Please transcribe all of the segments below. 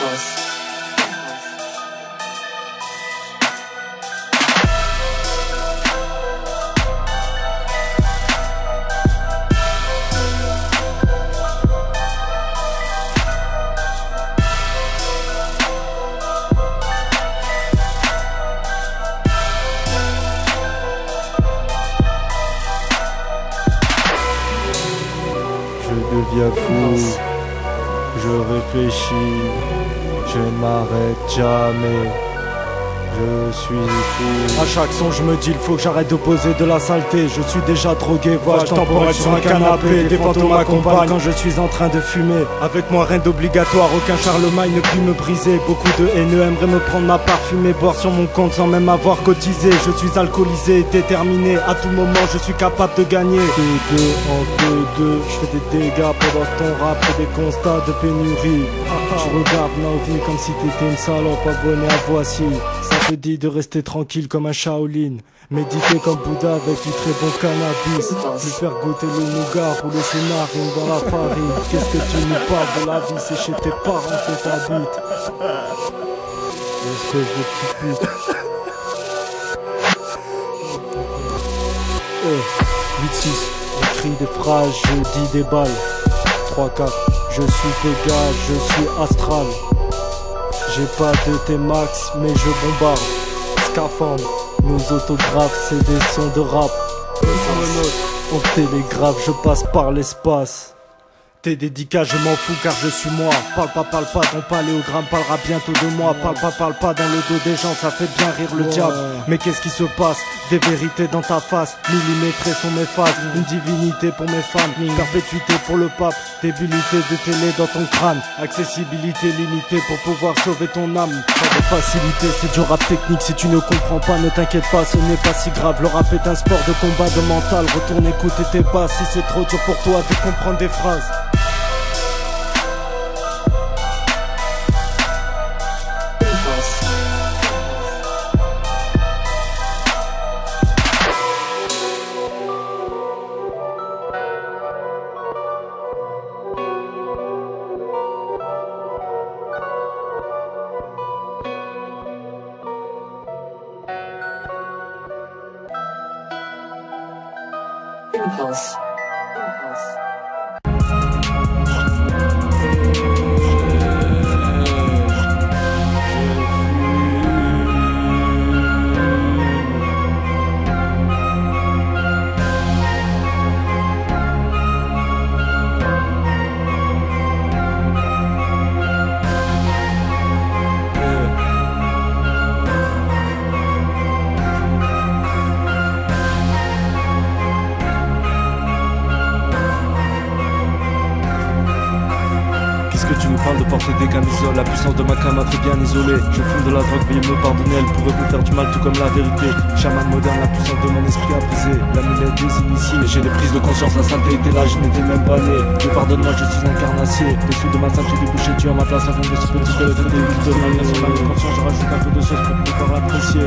Je deviens fou, je réfléchis, je ne m'arrête jamais. Je suis fou. À chaque son je me dis il faut que j'arrête de poser de la saleté. Je suis déjà drogué, vois je temporel sur un canapé. Des fantômes m'accompagnent quand je suis en train de fumer. Avec moi rien d'obligatoire, aucun Charlemagne ne peut me briser. Beaucoup de haineux aimeraient me prendre ma parfumée, boire sur mon compte sans même avoir cotisé. Je suis alcoolisé, déterminé, à tout moment je suis capable de gagner. De deux en deux, je fais des dégâts pendant ton rap et des constats de pénurie. Je regarde ma vie comme si t'étais une salope abonnée à Voici. Ça te dit de rester tranquille comme un Shaolin, méditer comme Bouddha avec du très bon cannabis, lui faire goûter le nougat, rouler ses narines dans la farine. Qu'est-ce que tu nous parles de la vie, c'est chez tes parents que t'habites. Espèce de petit pute. 8-6, j'écris des phrases, je dis des balles. 3-4, je suis Pégase, je suis astral. J'ai pas de T-Max mais je bombarde. Scaphandre, nos autographes c'est des sons de rap. On télégraphe, je passe par l'espace. Tes dédicaces je m'en fous car je suis moi. Parle pas, ton paléogramme parlera bientôt de moi. Parle pas dans le dos des gens, ça fait bien rire le diable. Mais qu'est-ce qui se passe? Des vérités dans ta face, millimétrées sont mes phases. Une divinité pour mes fans, perpétuité pour le pape. Débilité de télé dans ton crâne, accessibilité limitée pour pouvoir sauver ton âme. Pas de facilité, c'est du rap technique. Si tu ne comprends pas, ne t'inquiète pas, ce n'est pas si grave. Le rap est un sport de combat, de mental. Retourne écouter tes basses si c'est trop dur pour toi de comprendre des phrases. Impulse. Qu'est-ce que tu nous parles de porter des camisoles? La puissance de ma cam m'a très bien isolé. Je fume de la drogue, veuillez me pardonner. Elle pourrait vous faire du mal tout comme la vérité. Chaman moderne, la puissance de mon esprit a brisé l'amulette des initiés. J'ai des prises de conscience, la saleté était là, je n'étais même pas né. Mais pardonne-moi, je suis un carnassier. Dessous de ma salle, j'ai débouché, tu as ma place avant de ce petit téléphone des huiles de ma vie. Sur ma conscience, je rajoute un peu de sauce pour pouvoir l'apprécier.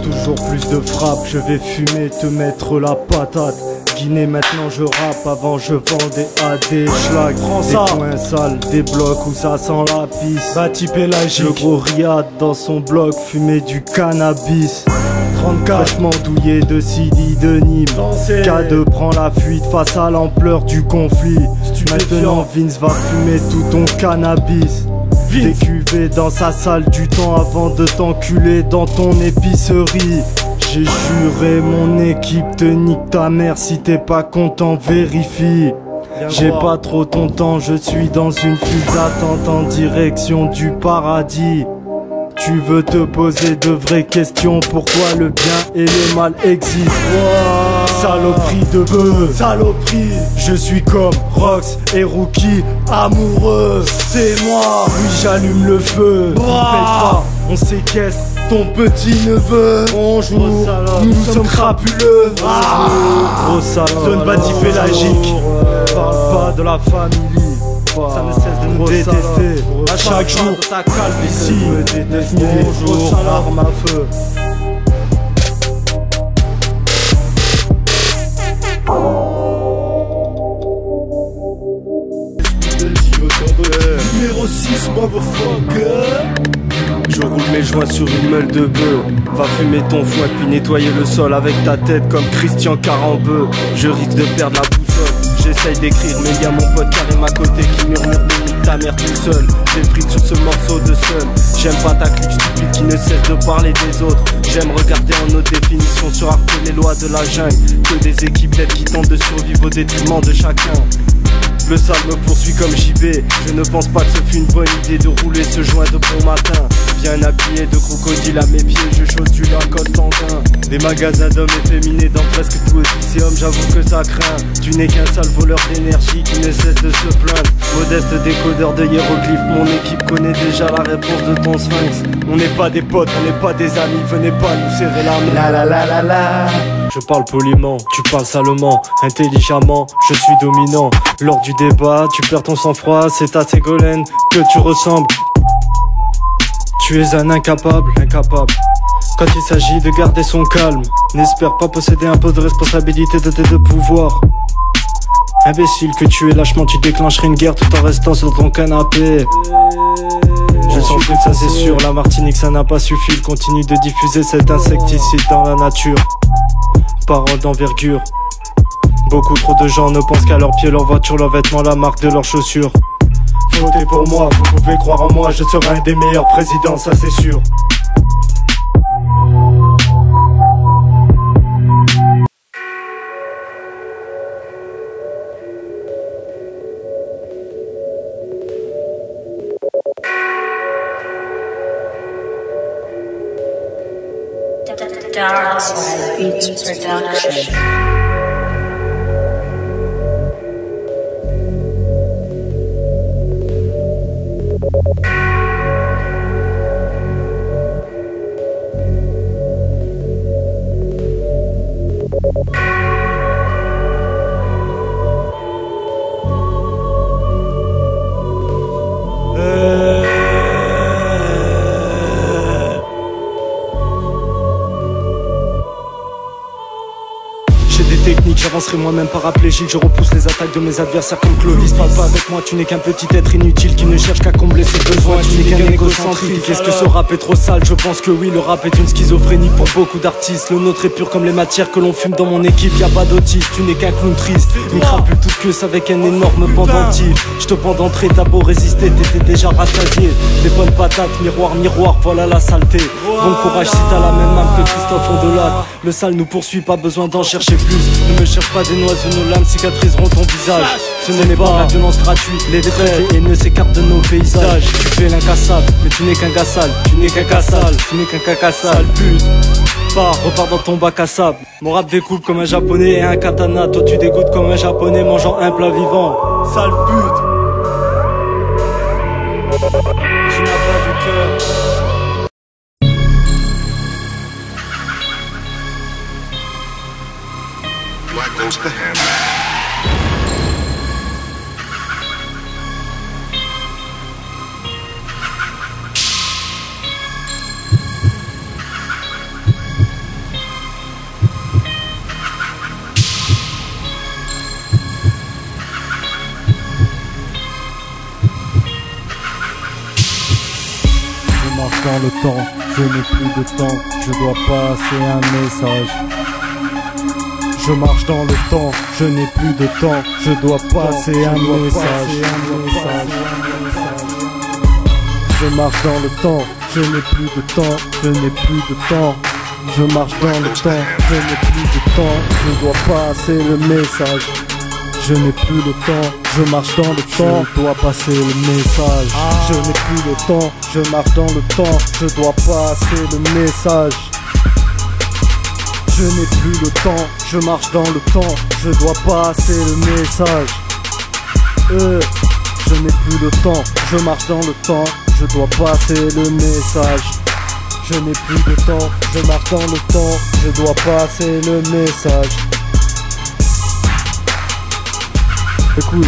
Toujours plus de frappe, je vais fumer, te mettre la patate. Guinée maintenant je rappe, avant je vendais à des schlags. Des coins sales, des blocs où ça sent la pisse. Bâti pélagique, le gros riad dans son bloc, fumer du cannabis. 34 fraîchement douillé de Sidi de Nîmes. K2 prend la fuite face à l'ampleur du conflit. Maintenant Vince va fumer tout ton cannabis. T'es cuvé dans sa salle du temps avant de t'enculer dans ton épicerie. J'ai juré mon équipe te nique ta mère, si t'es pas content vérifie. J'ai pas trop ton temps, je suis dans une file d'attente en direction du paradis. Tu veux te poser de vraies questions. Pourquoi le bien et le mal existent? Saloperie de bœuf, saloperie. Je suis comme Rox et Rookie, amoureux. C'est moi, oui j'allume le feu. On paye pas, on séquestre ton petit neveu. Bonjour, nous sommes crapuleux. Gros salon, zone bâtie pélagique. Parle pas de la famille. Ça ne cesse de nous détester. À chaque jour, ta calvitie. Bonjour, arme à feu. Numéro 6, motherfucker. Je roule mes joints sur une meule de bœuf. Va fumer ton foin puis nettoyer le sol avec ta tête comme Christian Carambeu. Je risque de perdre la boussole. J'essaye d'écrire mais y'a mon pote Karim à côté qui murmure de nique ta mère tout seul. J'ai pris sur ce morceau de seul. J'aime pas ta clique stupide qui ne cesse de parler des autres. J'aime regarder en nos définitions sur Arte les lois de la jungle. Que des équipes qui tentent de survivre au détriment de chacun. Le sale me poursuit comme JB. Je ne pense pas que ce fut une bonne idée de rouler ce joint de bon matin. Bien habillé de crocodile à mes pieds, je chausse du Lacoste en gain. Des magasins d'hommes efféminés dans presque tout lycéum, j'avoue que ça craint. Tu n'es qu'un sale voleur d'énergie qui ne cesse de se plaindre. Modeste décodeur de hiéroglyphes, mon équipe connaît déjà la réponse de ton sphinx. On n'est pas des potes, on n'est pas des amis, venez pas nous serrer la main. La la la la la. Je parle poliment, tu parles salement, intelligemment, je suis dominant. Lors du débat, tu perds ton sang-froid, c'est à Ségolène que tu ressembles. Tu es un incapable. Quand il s'agit de garder son calme, n'espère pas posséder un poste de responsabilité doté de pouvoir. Imbécile que tu es, lâchement tu déclencherais une guerre tout en restant sur ton canapé. Je sens que ça c'est sûr, la Martinique ça n'a pas suffi. Il continue de diffuser cet insecticide dans la nature. Parole d'envergure. Beaucoup trop de gens ne pensent qu'à leurs pieds, leurs voitures, leurs vêtements, la marque de leurs chaussures. Votez pour moi, vous pouvez croire en moi, je serai un des meilleurs présidents, ça c'est sûr. Dark Side Beats Production. Technique, j'avancerai moi-même paraplégique. Je repousse les attaques de mes adversaires comme Clovis. Parle pas avec moi, tu n'es qu'un petit être inutile qui ne cherche qu'à combler ses besoins. Tu n'es qu'un égocentrique. Qu'est-ce que ce rap est trop sale? Je pense que oui, le rap est une schizophrénie pour beaucoup d'artistes. Le nôtre est pur comme les matières que l'on fume dans mon équipe. Y'a pas d'autiste, tu n'es qu'un clown triste. Une crapule toute queue avec un énorme pendentif. Je te pends d'entrée, t'as beau résister, t'étais déjà rassasié. Des bonnes patates, miroir, miroir, voilà la saleté. Bon courage si t'as la même âme que Christophe Ondelac. Le sale nous poursuit, pas besoin d'en chercher plus. Ne me cherche pas des noiseaux, nos lames cicatriseront ton visage. Ce n'est pas la violence gratuite, les traits et ne s'écartent de nos paysages. Tu fais l'incassable, mais tu n'es qu'un gars sale. Tu n'es qu'un cassal, tu n'es qu'un caca sale. Pute, repars dans ton bac à sable. Mon rap découpe comme un japonais et un katana. Toi tu dégoûtes comme un japonais mangeant un plat vivant. Sale pute. Tu n'as pas de cœur. Black goes the hand. Je marche dans le temps, je n'ai plus de temps, je dois passer un message. Je marche dans le temps, je n'ai plus de temps, je dois passer un message. Je marche dans le temps, je n'ai plus de temps, je n'ai plus de temps. Je marche dans le temps, je n'ai plus de temps, je dois passer le message. Je n'ai plus de temps, je marche dans le temps, je dois passer le message. Je n'ai plus le temps, je marche dans le temps, je dois passer le message. Je n'ai plus le temps, je marche dans le temps, je dois passer le message. Je n'ai plus le temps, je marche dans le temps, je dois passer le message. Je n'ai plus de temps, je marche dans le temps, je dois passer le message. Écoute,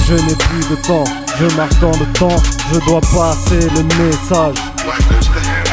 je n'ai plus de temps, je marche dans le temps, je dois passer le message. Black goes the hand.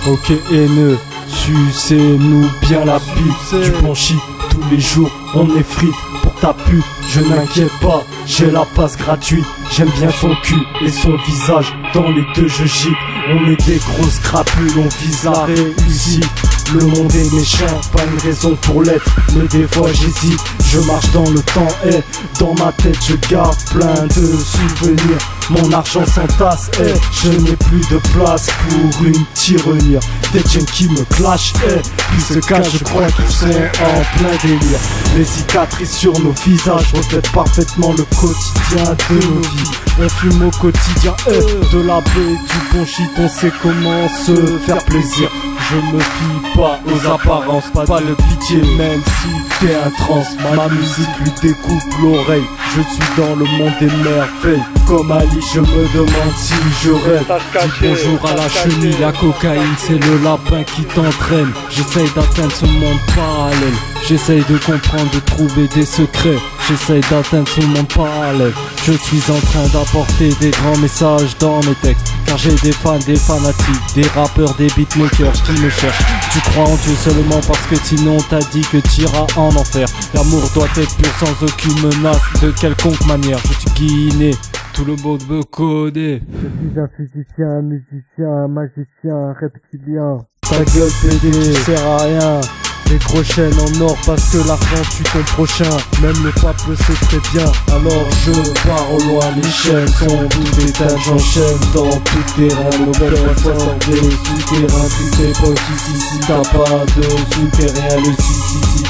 Ok haineux, sucez-nous bien la bite. Du blanchi tous les jours, on est frites pour ta pute. Je n'inquiète pas, j'ai la passe gratuite. J'aime bien son cul et son visage, dans les deux je gicle. On est des grosses crapules, on vise la réussite. Le monde est méchant, pas une raison pour l'être, mais des fois j'hésite. Je marche dans le temps et dans ma tête je garde plein de souvenirs. Mon argent s'entasse et je n'ai plus de place pour une tirelire. Des jeunes qui me clashent et puis ce cas je crois qu'ils sont en plein délire. Les cicatrices sur nos visages reflètent parfaitement le quotidien de nos vies. On fume au quotidien et de la baie du bon shit, on sait comment se faire plaisir. Je me fie pas aux apparences, pas de pitié même si t'es un trans. Ma musique lui découpe l'oreille, je suis dans le monde des merveilles. Comme Ali je me demande si je rêve. Dis bonjour à la chenille, la cocaïne c'est le lapin qui t'entraîne. J'essaye d'atteindre ce monde parallèle, j'essaye de comprendre, de trouver des secrets. J'essaye d'atteindre ce monde parallèle. Je suis en train d'apporter des grands messages dans mes textes, car j'ai des fans, des fanatiques, des rappeurs, des beatmakers qui me cherchent. Tu crois en Dieu seulement parce que sinon t'as dit que t'iras en enfer. L'amour doit être pur sans aucune menace de quelconque manière. Je suis Guiné, tout le monde me connaît. Je suis un physicien, musicien, magicien, reptilien. Ta gueule pédé, tu sers à rien. Les gros chaînes en or parce que l'argent tue ton prochain. Même le pape le sait très bien. Alors je pars au loin, les chaînes sont toutes éteintes. J'enchaîne dans tout terrain. Nos belles sortent des souterrains. Triste époque ici, si t'as pas de souterrain. Le si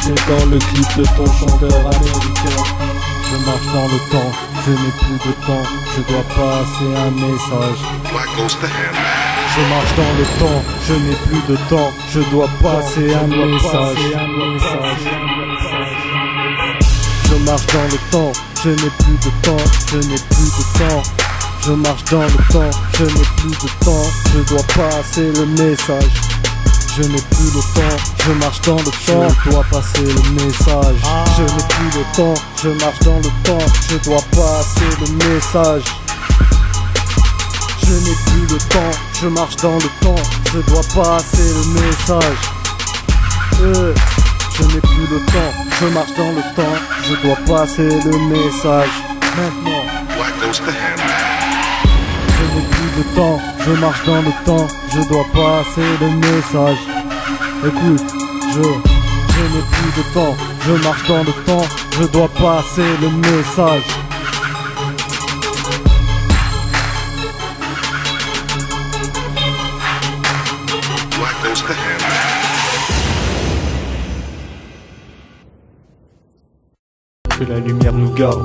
c'est dans le clip de ton chanteur américain. Je marche dans le temps, je n'ai plus de temps. Je dois passer un message. Black goes the hand. Je marche dans le temps, je n'ai plus de temps, je dois passer un message. Je marche dans le temps, je n'ai plus de temps, je n'ai plus de temps. Je marche dans le temps, je n'ai plus de temps, je dois passer le message. Je n'ai plus le temps, je marche dans le temps, je dois passer le message. Je n'ai plus le temps, je marche dans le temps, je dois passer le message. Je n'ai plus le temps, je marche dans le temps, je dois passer le message. Je n'ai plus le temps, je marche dans le temps, je dois passer le message. Maintenant, Black goes the hand. je n'ai plus de temps, je marche dans le temps, je dois passer le message. Écoute, je n'ai plus de temps, je marche dans le temps, je dois passer le message. Black goes the hand. Que la lumière nous garde.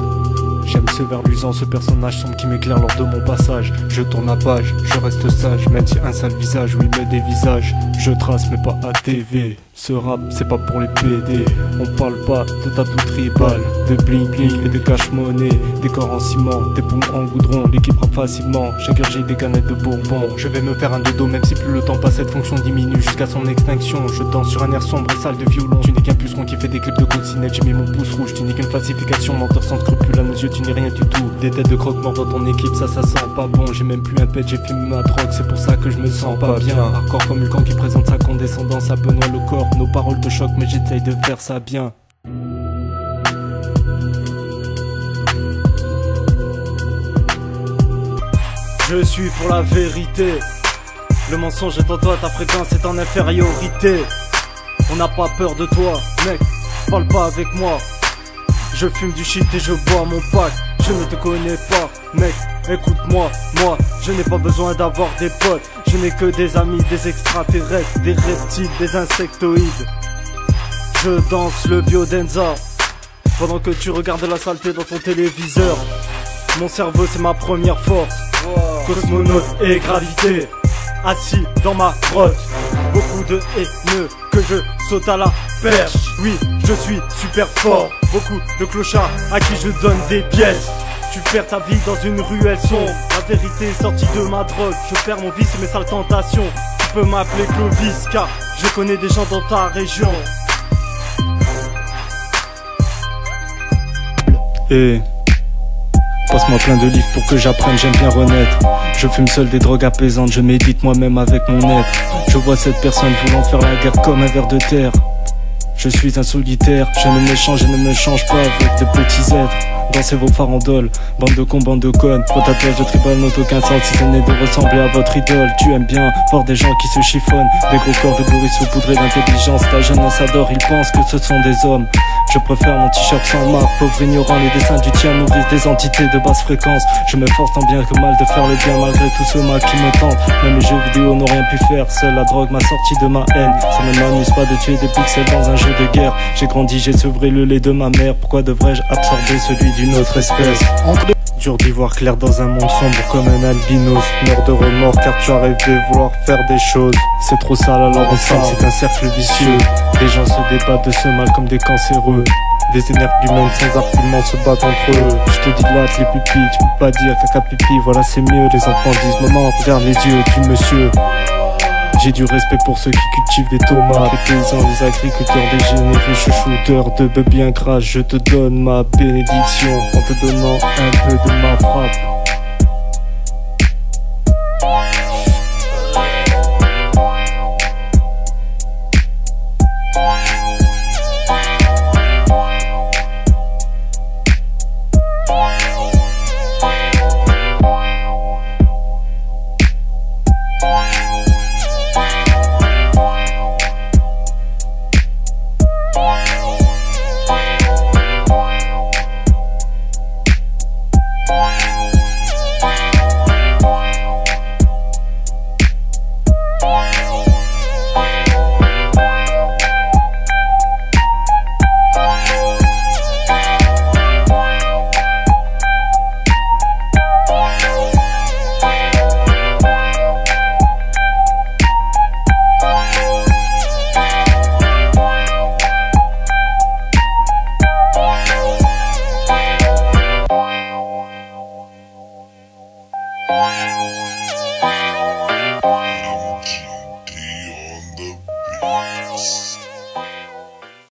J'aime ce verre luisant, ce personnage sombre qui m'éclaire lors de mon passage. Je tourne la page, je reste sage, même si un sale visage, oui mais des visages. Je trace mais pas à TV. Ce rap c'est pas pour les PD. On parle pas de tatou tribal, de bling bling et de cash money. Des corps en ciment, des poumons en goudron. L'équipe rappe facilement, j'ingurgite des canettes de bourbon. Je vais me faire un dodo même si plus le temps passe, cette fonction diminue jusqu'à son extinction. Je danse sur un air sombre et sale de violon. Tu n'es qu'un puceron qui fait des clips de coccinelle. J'ai mis mon pouce rouge, tu n'es qu'une falsification. Menteur sans scrupule à nos yeux, tu n'es rien du tout. Des têtes de croque-mort dans ton équipe, ça sent pas bon. J'ai même plus un pet, j'ai fumé ma drogue, c'est pour ça que je me sens pas bien. Hardcore comme Hulk qui présente sa condescendance à Benoît le corps. Nos paroles te choquent mais j'essaye de faire ça bien. Je suis pour la vérité. Le mensonge est en toi, ta fréquence est en infériorité. On n'a pas peur de toi, mec, parle pas avec moi. Je fume du shit et je bois mon pack. Je ne te connais pas, Mec, écoute-moi, moi, je n'ai pas besoin d'avoir des potes. Je n'ai que des amis, des extraterrestres, des reptiles, des insectoïdes. Je danse le biodenza pendant que tu regardes la saleté dans ton téléviseur. Mon cerveau c'est ma première force. Cosmonaute et gravité, assis dans ma grotte. Beaucoup de haineux que je saute à la perche. Oui, je suis super fort. Beaucoup de clochards à qui je donne des pièces. Tu perds ta vie dans une ruelle sombre. La vérité est sortie de ma drogue. Je perds mon vice et mes sales tentations. Tu peux m'appeler Clovis car je connais des gens dans ta région. Et passe-moi plein de livres pour que j'apprenne, j'aime bien renaître. Je fume seul des drogues apaisantes, je médite moi-même avec mon être. Je vois cette personne voulant faire la guerre comme un ver de terre. Je suis un solitaire, je ne me change pas avec de petits êtres. Dansez vos farandoles, bande de cons, bande de connes. Vos tatouages de tribal n'ont aucun sens si ce n'est de ressembler à votre idole. Tu aimes bien voir des gens qui se chiffonnent, des gros corps de glorieux saupoudrés d'intelligence. Ta jeunesse adore, ils pensent que ce sont des hommes. Je préfère mon t-shirt sans marque, pauvre ignorant, les dessins du tien nourrissent des entités de basse fréquence. Je m'efforce tant bien que mal de faire le bien malgré tout ce mal qui me tente. Même les jeux vidéo n'ont rien pu faire, seule la drogue m'a sorti de ma haine. Ça ne m'amuse pas de tuer des pixels dans un jeu de guerre. J'ai grandi, j'ai sevré le lait de ma mère, pourquoi devrais-je absorber celui d'une autre espèce? Dur d'y voir clair dans un monde sombre comme un albinos. Meurs de remords car tu as rêvé de vouloir faire des choses. C'est trop sale alors ensemble, c'est un cercle vicieux. Les gens se débattent de ce mal comme des cancéreux. Des énergies humaines sans argument se battent entre eux. Je te dis là les pupilles, tu peux pas dire caca pipi. Voilà c'est mieux, les enfants disent maman regarde les yeux du monsieur. J'ai du respect pour ceux qui cultivent des tomates, les paysans, les agriculteurs dégénérés, chuchoteurs de bœufs bien gras. Je te donne ma bénédiction en te donnant un peu de ma frappe. MGD on the beat.